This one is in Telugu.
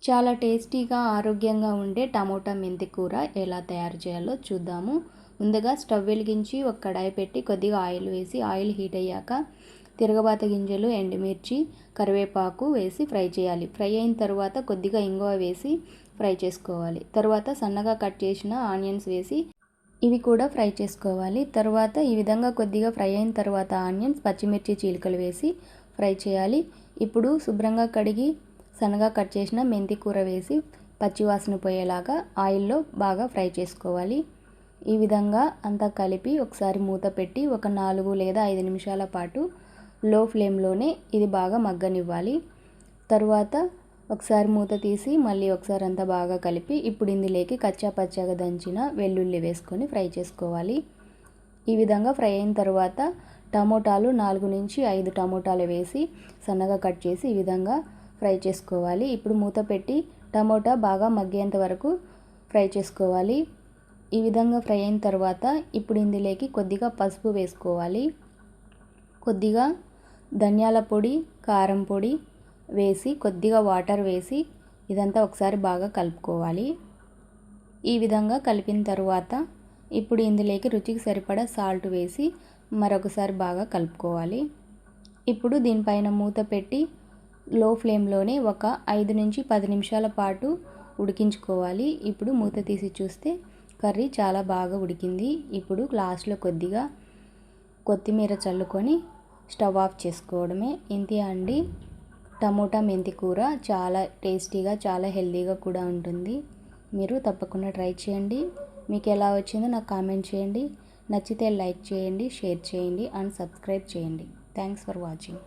చాలా టేస్టీగా ఆరోగ్యంగా ఉండే టమోటా మెంతి కూర ఎలా తయారు చేయాలో చూద్దాము. ముందుగా స్టవ్ వెలిగించి ఒక కడాయి పెట్టి కొద్దిగా ఆయిల్ వేసి ఆయిల్ హీట్ అయ్యాక తిరగబాత గింజలు, ఎండుమిర్చి, కరివేపాకు వేసి ఫ్రై చేయాలి. ఫ్రై అయిన తర్వాత కొద్దిగా ఇంగువ వేసి ఫ్రై చేసుకోవాలి. తర్వాత సన్నగా కట్ చేసిన ఆనియన్స్ వేసి ఇవి కూడా ఫ్రై చేసుకోవాలి. తర్వాత ఈ విధంగా కొద్దిగా ఫ్రై అయిన తర్వాత ఆనియన్స్, పచ్చిమిర్చి చీలికలు వేసి ఫ్రై చేయాలి. ఇప్పుడు శుభ్రంగా కడిగి సన్నగా కట్ చేసిన మెంతి కూర వేసి పచ్చివాసన పోయేలాగా ఆయిల్లో బాగా ఫ్రై చేసుకోవాలి. ఈ విధంగా అంతా కలిపి ఒకసారి మూత పెట్టి ఒక 4 లేదా 5 నిమిషాల పాటు లో ఫ్లేమ్లోనే ఇది బాగా మగ్గనివ్వాలి. తరువాత ఒకసారి మూత తీసి మళ్ళీ ఒకసారి అంతా బాగా కలిపి ఇప్పుడు ఇందులోకి కచ్చా పచ్చగా దంచిన వెల్లుల్లి వేసుకొని ఫ్రై చేసుకోవాలి. ఈ విధంగా ఫ్రై అయిన తర్వాత టమోటాలు 4 నుంచి 5 టమోటాలు వేసి సన్నగా కట్ చేసి ఈ విధంగా ఫ్రై చేసుకోవాలి. ఇప్పుడు మూత పెట్టి టమోటా బాగా మగ్గేంత వరకు ఫ్రై చేసుకోవాలి. ఈ విధంగా ఫ్రై అయిన తర్వాత ఇప్పుడు ఇందులోకి కొద్దిగా పసుపు వేసుకోవాలి. కొద్దిగా ధనియాల పొడి, కారం పొడి వేసి కొద్దిగా వాటర్ వేసి ఇదంతా ఒకసారి బాగా కలుపుకోవాలి. ఈ విధంగా కలిపిన తర్వాత ఇప్పుడు ఇందులోకి రుచికి సరిపడా సాల్ట్ వేసి మరొకసారి బాగా కలుపుకోవాలి. ఇప్పుడు దీనిపైన మూత పెట్టి లో ఫ్లేమ్లోనే ఒక 5 నుంచి 10 నిమిషాల పాటు ఉడికించుకోవాలి. ఇప్పుడు మూత తీసి చూస్తే కర్రీ చాలా బాగా ఉడికింది. ఇప్పుడు లాస్ట్లో కొద్దిగా కొత్తిమీర చల్లుకొని స్టవ్ ఆఫ్ చేసుకోవడమే. ఇంతే అండి, టమోటా మెంతి కూర చాలా టేస్టీగా, చాలా హెల్తీగా కూడా ఉంటుంది. మీరు తప్పకుండా ట్రై చేయండి. మీకు ఎలా వచ్చిందో నాకు కామెంట్ చేయండి. నచ్చితే లైక్ చేయండి, షేర్ చేయండి అండ్ సబ్స్క్రైబ్ చేయండి. Thanks for watching.